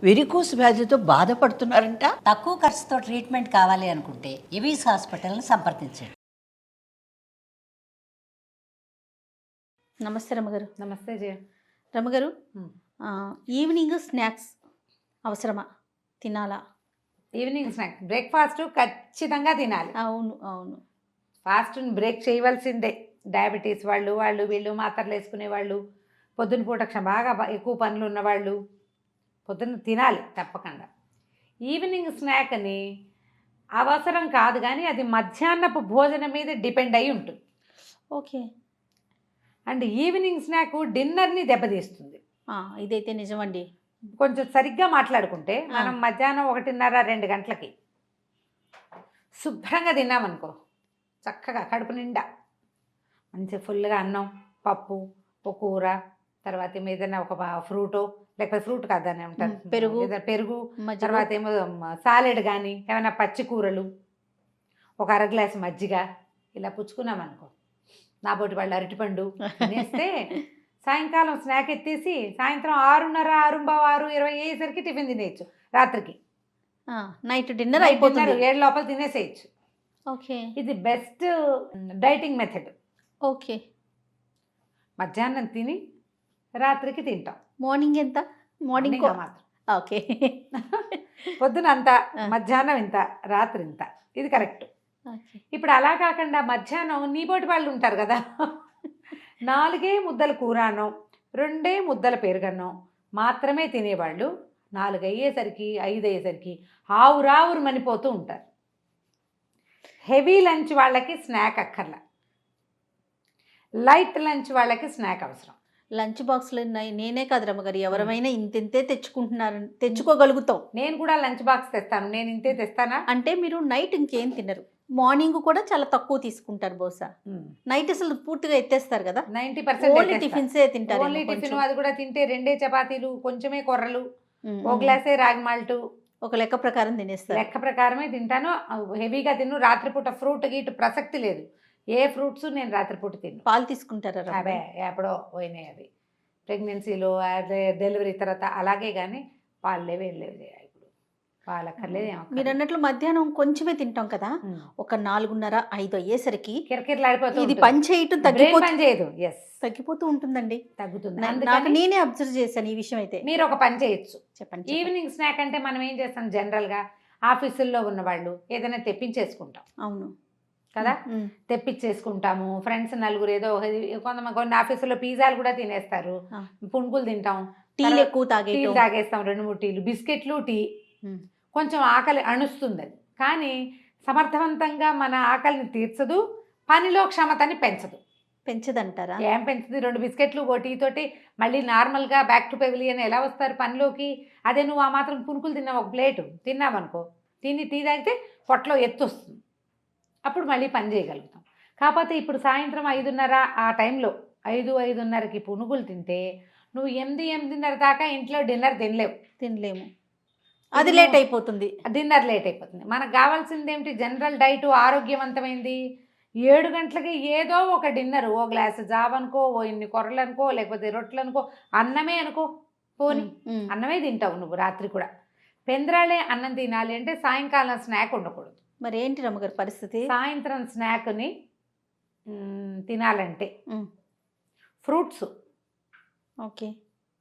Varicose వ్యాధితో బాధపడుతున్నారంట. తక్కువ ఖర్చుతో ట్రీట్మెంట్ కావాలి అనుకుంటే ఎవిస్ హాస్పిటల్ని సంప్రదించండి. నమస్తే రమగారు. నమస్తే జయ. రమగారు, ఈవినింగ్ స్నాక్స్ అవసరమా, తినాలా? ఈవినింగ్ స్నాక్ బ్రేక్ఫాస్ట్ ఖచ్చితంగా తినాలి. అవును అవును, ఫాస్ట్ని బ్రేక్ చేయవలసిందే. డయాబెటీస్ వాళ్ళు వీళ్ళు మాత్రలు వేసుకునే వాళ్ళు, పొద్దున పూట బాగా ఎక్కువ పనులు ఉన్నవాళ్ళు పొద్దున్న తినాలి తప్పకుండా. ఈవినింగ్ స్నాక్ అని అవసరం కాదు, కానీ అది మధ్యాహ్నపు భోజనం మీద డిపెండ్ అయి ఉంటుంది. ఓకే. అండ్ ఈవినింగ్ స్నాక్ డిన్నర్ని దెబ్బతీస్తుంది. ఇదైతే నిజమండి. కొంచెం సరిగ్గా మాట్లాడుకుంటే మనం మధ్యాహ్నం 1:30-2 గంటలకి శుభ్రంగా తిన్నామనుకో, చక్కగా కడుపు నిండా మంచి ఫుల్గా అన్నం, పప్పు, ఒక కూర, తర్వాత ఏదైనా ఒక ఫ్రూటో, లేకపోతే ఫ్రూట్ కాదని ఉంటారు పెరుగు, తర్వాత ఏమో సాలెడ్ కానీ ఏమైనా పచ్చి కూరలు, ఒక అర గ్లాసు మజ్జిగ ఇలా పుచ్చుకున్నామనుకో, నాబోటి వాళ్ళు అరటిపండు తినేస్తే సాయంకాలం స్నాక్ ఎత్తేసి సాయంత్రం 6:30, 6:20 అయ్యేసరికి టిఫిన్ తినేయచ్చు. రాత్రికి నైట్ డిన్నర్ అయిపోతుంది, 7 లోపల తినేసేయచ్చు. ఓకే, ఇది బెస్ట్ డైటింగ్ మెథడ్. ఓకే. మధ్యాహ్నం తిని రాత్రికి తింటాం. మార్నింగ్ ఎంత? మార్నింగ్ మాత్రం ఓకే. పొద్దున అంత, మధ్యాహ్నం ఇంత, రాత్రి ఇంత, ఇది కరెక్ట్. ఇప్పుడు అలా కాకుండా మధ్యాహ్నం నీబోటి వాళ్ళు ఉంటారు కదా, 4 ముద్దల కూరనో 2 ముద్దల పెరుగన్నో మాత్రమే తినేవాళ్ళు 4 అయ్యేసరికి 5 అయ్యేసరికి ఆవురావురు మనిపోతూ ఉంటారు. హెవీ లంచ్ వాళ్ళకి స్నాక్ అక్కర్లా, లైట్ లంచ్ వాళ్ళకి స్నాక్ అవసరం. లంచ్ బాక్స్లు నేనే కాదు రమ్మగారు, ఎవరైనా ఇంతే తెచ్చుకోగలుగుతాం. నేను కూడా లంచ్ బాక్స్ తెస్తాను. నేను ఇంతే తెస్తానా అంటే మీరు నైట్ ఇంకేం తినరు, మార్నింగ్ కూడా చాలా తక్కువ తీసుకుంటారు బహుశా. నైట్ అసలు పూర్తిగా ఎత్తేస్తారు కదా, 90% టిఫిన్సే తింటారు. ఓన్లీ టిఫిన్, అది కూడా తింటే 2 చపాతీలు, కొంచెమే కొర్రలు, 1 గ్లాసే రాగి మాల్టు, ఒక లెక్క ప్రకారం తినేస్తారు. లెక్క ప్రకారమే తింటాను. హెవీగా తిన్ను. రాత్రిపూట ఫ్రూట్ గీటు ప్రసక్తి లేదు. ఏ ఫ్రూట్స్ నేను రాత్రిపూట తిన్ను. పాలు తీసుకుంటారా? అవే ఎప్పుడో పోయినాయి అవి, ప్రెగ్నెన్సీలో, డెలివరీ తర్వాత. అలాగే కానీ పాలు లేవు, ఏం లేవు. ఇప్పుడు పాలు అక్కర్లేదు. మీరు అన్నట్లు మధ్యాహ్నం కొంచెమే తింటాం కదా, ఒక 4:30-5 అయ్యేసరికి కిరకిరలాడిపోతుంది. ఇది పని చేయటం చేయదు. తగ్గిపోతూ ఉంటుందండి, తగ్గుతుంది. నాకు నేనే అబ్జర్వ్ చేశాను ఈ విషయం. అయితే మీరు ఒక పని చేయొచ్చు. చెప్పండి. ఈవినింగ్ స్నాక్ అంటే మనం ఏం చేస్తాం, జనరల్గా ఆఫీసుల్లో ఉన్న వాళ్ళు ఏదైనా తెప్పించేసుకుంటాం. అవును కదా, తెప్పించేసుకుంటాము. ఫ్రెండ్స్ నలుగురు ఏదో కొన్ని ఆఫీసులో పిజ్జాలు కూడా తినేస్తారు, పునుగులు తింటాం, టీలు ఎక్కువ తాగేస్తాం, 2-3 టీలు, బిస్కెట్లు, టీ. కొంచెం ఆకలి అణుస్తుంది అది, కానీ సమర్థవంతంగా మన ఆకలిని తీర్చదు, పనిలో క్షమతని పెంచదంటారా? ఏం పెంచుతుంది? 2 బిస్కెట్లు, ఓ టీ తోటి మళ్ళీ నార్మల్గా బ్యాక్ టు పెవిలియన్ ఎలా వస్తారు పనిలోకి? అదే నువ్వు ఆ మాత్రం పునుకులు తిన్నావు, ఒక ప్లేటు తిన్నావనుకో, తిని టీ తాగితే పొట్టలో ఎత్తు వస్తుంది, అప్పుడు మళ్ళీ పని చేయగలుగుతాం. కాకపోతే ఇప్పుడు సాయంత్రం 5:30 ఆ టైంలో 5-5:30కి పునుగులు తింటే నువ్వు 8-8:30 దాకా ఇంట్లో డిన్నర్ తినలేము. అది లేట్ అయిపోతుంది, డిన్నర్ లేట్ అయిపోతుంది. మనకు కావాల్సింది ఏమిటి? General diet, ఆరోగ్యవంతమైంది. 7 గంటలకి ఏదో ఒక డిన్నర్, ఓ గ్లాసు జావనుకో, ఓ ఇన్ని కొర్రలు అనుకో, లేకపోతే రొట్టెలు అనుకో, అన్నమే అనుకో, పోని అన్నమే తింటావు నువ్వు రాత్రి కూడా. పెందరాళే అన్నం తినాలి అంటే సాయంకాలం స్నాక్ ఉండకూడదు. మరి ఏంటి రమ్మగారి పరిస్థితి? సాయంత్రం స్నాక్ని తినాలంటే ఫ్రూట్స్, ఓకే,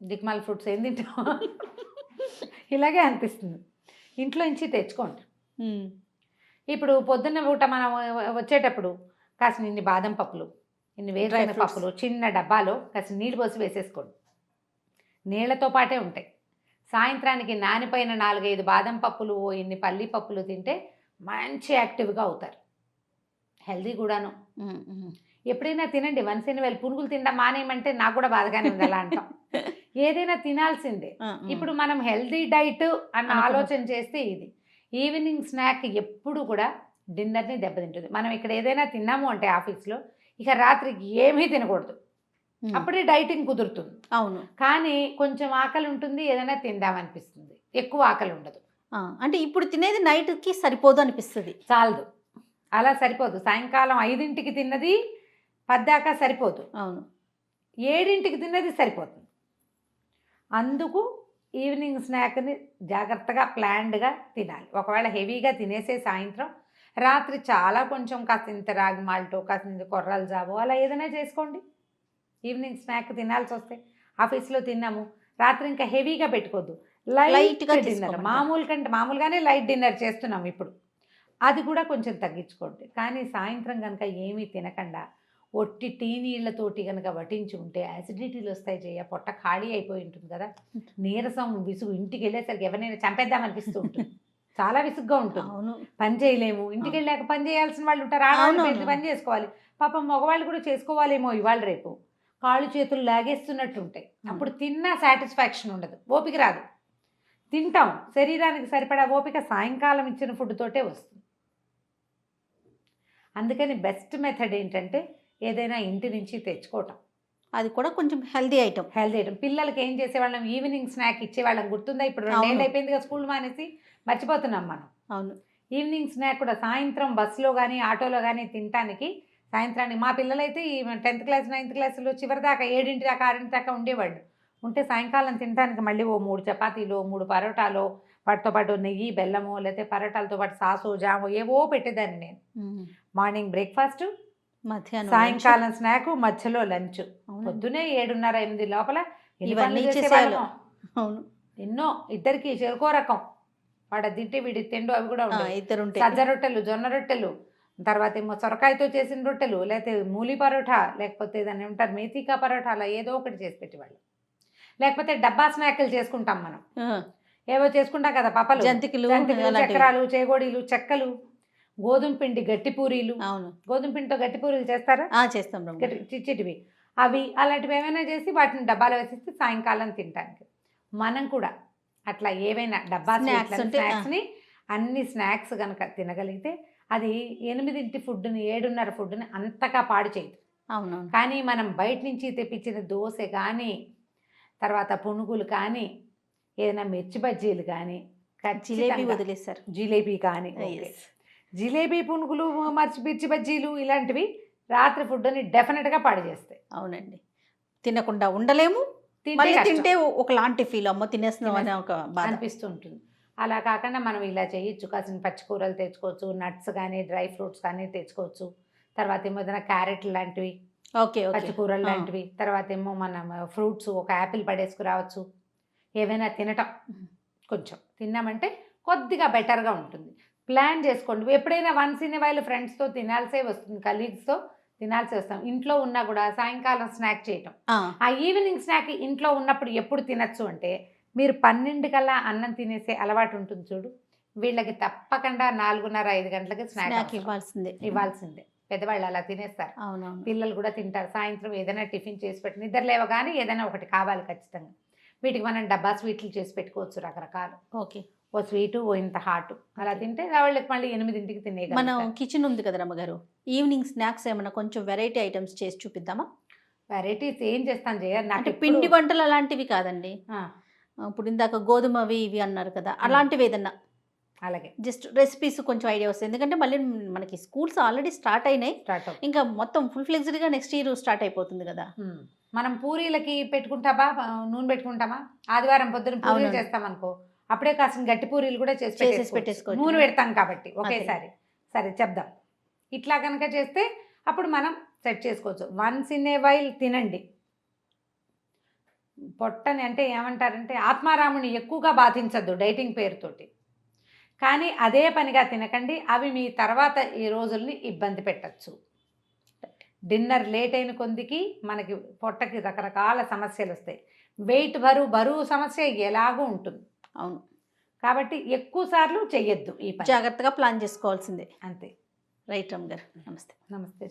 దిక్మాల ఫ్రూట్స్ ఏం తింటాం ఇలాగే అనిపిస్తుంది. ఇంట్లో నుంచి తెచ్చుకోండి. ఇప్పుడు పొద్దున్న పూట మనం వచ్చేటప్పుడు కాసిన ఇన్ని బాదం పప్పులు, ఇన్ని వేరుశనగ పప్పులు చిన్న డబ్బాలో కాసిన నీళ్ళు పోసి వేసేసుకోండి. నీళ్లతో పాటే ఉంటాయి. సాయంత్రానికి నానిపోయిన 4-5 బాదం పప్పులు, ఇన్ని పల్లి పప్పులు తింటే మంచి యాక్టివ్గా అవుతారు, హెల్దీ కూడాను. ఎప్పుడైనా తినండి. Once in while. పునుగులు తినడం మానేయమంటే నాకు కూడా బాధగానే ఉంది అలా అంటాం. ఏదైనా తినాల్సిందే. ఇప్పుడు మనం హెల్దీ డైట్ అన్న ఆలోచన చేస్తే ఇది. ఈవినింగ్ స్నాక్ ఎప్పుడు కూడా డిన్నర్ని దెబ్బతింటుంది. మనం ఇక్కడ ఏదైనా తిన్నాము అంటే ఆఫీస్లో, ఇక రాత్రికి ఏమీ తినకూడదు, అప్పుడే డైటింగ్ కుదురుతుంది. అవును, కానీ కొంచెం ఆకలి ఉంటుంది, ఏదైనా తిందామనిపిస్తుంది, ఎక్కువ ఆకలి ఉండదు. అంటే ఇప్పుడు తినేది నైట్కి సరిపోదు అనిపిస్తుంది. చాలదు, అలా సరిపోదు. సాయంకాలం 5ంటికి తిన్నది 10 దాకా సరిపోదు. అవును, 7ంటికి తిన్నది సరిపోతుంది. అందుకు ఈవినింగ్ స్నాక్ని జాగ్రత్తగా ప్లాన్డ్గా తినాలి. ఒకవేళ హెవీగా తినేసే సాయంత్రం, రాత్రి చాలా కొంచెం కాసింత రాగి మాల్టో, కాసింత కొర్రల జావో అలా ఏదైనా చేసుకోండి. ఈవినింగ్ స్నాక్ తినాల్సి వస్తే ఆఫీస్లో తిన్నాము, రాత్రి ఇంకా హెవీగా పెట్టుకోవద్దు. లైట్గా డిన్నర్, మామూలుగానే లైట్ డిన్నర్ చేస్తున్నాం ఇప్పుడు, అది కూడా కొంచెం తగ్గించుకోండి. కానీ సాయంత్రం కనుక ఏమీ తినకుండా ఒట్టి టీ నీళ్లతోటి కనుక వటించి ఉంటే యాసిడిటీలు వస్తాయి చేయ, పొట్ట ఖాళీ అయిపోయి ఉంటుంది కదా, నీరసం, విసుగు, ఇంటికి వెళ్ళేసరికి ఎవరైనా చంపేద్దామనిపిస్తూ ఉంటుంది, చాలా విసుగ్గా ఉంటుంది, అవును, పని చేయలేము. ఇంటికి వెళ్ళాక పని చేయాల్సిన వాళ్ళు ఉంటారు, ఆడవాళ్ళు పెట్టి పని చేసుకోవాలి. పాపం మగవాళ్ళు కూడా చేసుకోవాలేమో ఇవాళ రేపు, కాళ్ళు చేతులు లాగేస్తున్నట్టు ఉంటాయి. అప్పుడు తిన్నా సాటిస్ఫాక్షన్ ఉండదు, ఓపిక రాదు. తింటాం, శరీరానికి సరిపడా ఓపిక సాయంకాలం ఇచ్చిన ఫుడ్ తోటే వస్తుంది. అందుకని బెస్ట్ మెథడ్ ఏంటంటే ఏదైనా ఇంటి నుంచి తెచ్చుకోవటం. అది కూడా కొంచెం హెల్దీ ఐటమ్. పిల్లలకి ఏం చేసేవాళ్ళం, ఈవినింగ్ స్నాక్ ఇచ్చేవాళ్ళం, గుర్తుందా? ఇప్పుడు 2 ఏళ్ళు అయిపోయింది కదా స్కూల్ మానేసి, మర్చిపోతున్నాం మనం. అవును, ఈవినింగ్ స్నాక్ కూడా సాయంత్రం బస్సులో కానీ ఆటోలో కానీ తినడానికి, సాయంత్రానికి మా పిల్లలైతే ఈ 10th క్లాస్ 9th క్లాసులో చివరి దాకా 7 దాకా 6 దాకా ఉండేవాళ్ళు. ఉంటే సాయంకాలం తినడానికి మళ్ళీ ఓ 3 చపాతీలో 3 పరోటాలో, వాటితో పాటు నెయ్యి, బెల్లమో, లేకపోతే పరోటాలతో పాటు సాసో, జామో ఏవో పెట్టేదాన్ని నేను. మార్నింగ్ బ్రేక్ఫాస్ట్, మధ్యాహ్నం సాయంకాలం స్నాక్, మధ్యలో లంచ్. పొద్దునే 7:30 8 లోపల ఇవన్నీ చేసేవాళ్ళం. అవును, ఎన్నో, ఇద్దరికి చెరుకో రకం, వాడు తింటే వీడి తిండు, అవి కూడా ఉంటాయి. ఇద్దరు సజ్జ రొట్టెలు, జొన్న రొట్టెలు, తర్వాత ఏమో సొరకాయతో చేసిన రొట్టెలు, లేకపోతే మూలి పరోటా, లేకపోతే దాన్ని ఏమంటారు మేతికా పరోటా, అలా ఏదో ఒకటి చేసి పెట్టేవాళ్ళు. లేకపోతే డబ్బా స్నాక్లు చేసుకుంటాం మనం, ఏవో చేసుకుంటాం కదా, పప్పలు, జంతికలు, చక్రాలు, చేగోడీలు, చెక్కలు, గోధుమ పిండి గట్టి పూరీలు. అవును, గోధుమ పిండితో గట్టి పూరీలు చేస్తారా? చేస్తాం, చిచ్చిటివి అవి, అలాంటివి ఏమైనా చేసి వాటిని డబ్బాలో వేసిస్తే సాయంకాలం తినడానికి. మనం కూడా అట్లా ఏవైనా డబ్బా స్నాక్స్ని, అన్ని స్నాక్స్ కనుక తినగలిగితే అది 8 ఫుడ్ని 7:30 ఫుడ్ని అంతగా పాడు చేయదు. అవును, కానీ మనం బయట నుంచి తెప్పించిన దోశ కానీ, తర్వాత పునుగులు కానీ, ఏదైనా మిర్చి బజ్జీలు కానీ, జిలేబీ వదిలేస్తారు, జిలేబీ కానీ, జిలేబీ, పునుగులు, మిర్చి బజ్జీలు ఇలాంటివి రాత్రి ఫుడ్ని డెఫినెట్గా పాడు చేస్తాయి. అవునండి, తినకుండా ఉండలేము, తింటే ఒకలాంటి ఫీల్, అమ్మో తినేస్తున్నాం అనే ఒక బాధ అనిపిస్తుంటుంది. అలా కాకుండా మనం ఇలా చేయొచ్చు, కాసిన పచ్చికూరలు తెచ్చుకోవచ్చు, నట్స్ కానీ, డ్రై ఫ్రూట్స్ కానీ తెచ్చుకోవచ్చు. తర్వాత ఏమో ఏదైనా క్యారెట్ లాంటివి, పచ్చికూరలు లాంటివి, తర్వాత ఏమో మనం ఫ్రూట్స్, ఒక యాపిల్ పడేసుకురావచ్చు. ఏవైనా తినటం, కొంచెం తిన్నామంటే కొద్దిగా బెటర్గా ఉంటుంది. ప్లాన్ చేసుకోండి. ఎప్పుడైనా వన్స్ ఇన్ వైల్ ఫ్రెండ్స్తో తినాల్సే వస్తుంది, కలీగ్స్తో తినాల్సి వస్తాం. ఇంట్లో ఉన్నా కూడా సాయంకాలం స్నాక్ చేయటం, ఆ ఈవినింగ్ స్నాక్ ఇంట్లో ఉన్నప్పుడు ఎప్పుడు తినచ్చు అంటే, మీరు 12 కల్లా అన్నం తినేసే అలవాటు ఉంటుంది చూడు, వీళ్ళకి తప్పకుండా 4:30 5 గంటలకి స్నాక్ ఇవ్వాల్సిందే. పెద్దవాళ్ళు అలా తినేస్తారు, పిల్లలు కూడా తింటారు. సాయంత్రం ఏదైనా టిఫిన్ చేసి పెట్టి నిద్ర లేవగానే ఏదైనా ఒకటి కావాలి ఖచ్చితంగా. వీటికి మనం డబ్బా స్వీట్లు చేసి పెట్టుకోవచ్చు, రకరకాలు. ఓ స్వీటు, ఓ ఇంత హాట్, అలా తింటే వాళ్ళకి మళ్ళీ 8కి తినే. మనం కిచెన్ ఉంది కదా రమ్మగారు, ఈవినింగ్ స్నాక్స్ ఏమైనా కొంచెం వెరైటీ ఐటమ్స్ చేసి చూపిద్దామా? వెరైటీస్ ఏం చేస్తాను చేయాలి, నాకు పిండి వంటలు అలాంటివి కాదండి. ఇప్పుడు ఇందాక గోధుమవి ఇవి అన్నారు కదా, అలాంటివి ఏదన్నా, అలాగే జస్ట్ రెసిపీస్ కొంచెం ఐడియా వస్తుంది. ఎందుకంటే మళ్ళీ మనకి స్కూల్స్ ఆల్రెడీ స్టార్ట్ అయినాయి, ఇంకా మొత్తం ఫుల్ ఫ్లెక్స్డ్గా నెక్స్ట్ ఇయర్ స్టార్ట్ అయిపోతుంది కదా. మనం పూరీలకి పెట్టుకుంటామా, నూనె పెట్టుకుంటామా, ఆదివారం పొద్దున పూరీలు చేస్తాం అనుకో, అప్పుడే కాసిన గట్టి పూరీలు కూడా చేసి పెట్టేసుకోవచ్చు, నూనె పెడతాం కాబట్టి ఒకేసారి. సరే చెప్దాం, ఇట్లా కనుక చేస్తే అప్పుడు మనం సెట్ చేసుకోవచ్చు. వన్స్ ఇన్ ఏ వైల్ తినండి. పొట్టని అంటే ఏమంటారంటే ఆత్మారాముని ఎక్కువగా బాధించద్దు డైటింగ్ పేరుతోటి, కానీ అదే పనిగా తినకండి, అవి మీ తర్వాత ఈ రోజుల్ని ఇబ్బంది పెట్టచ్చు. డిన్నర్ లేట్ అయిన కొద్దికి మనకి పొట్టకి రకరకాల సమస్యలు వస్తాయి. వెయిట్ బరువు సమస్య ఎలాగూ ఉంటుంది. అవును, కాబట్టి ఎక్కువ సార్లు చెయ్యొద్దు, ఈ పని జాగ్రత్తగా ప్లాన్ చేసుకోవాల్సిందే. అంతే. రైట్ రమ్ గారు, నమస్తే. నమస్తే.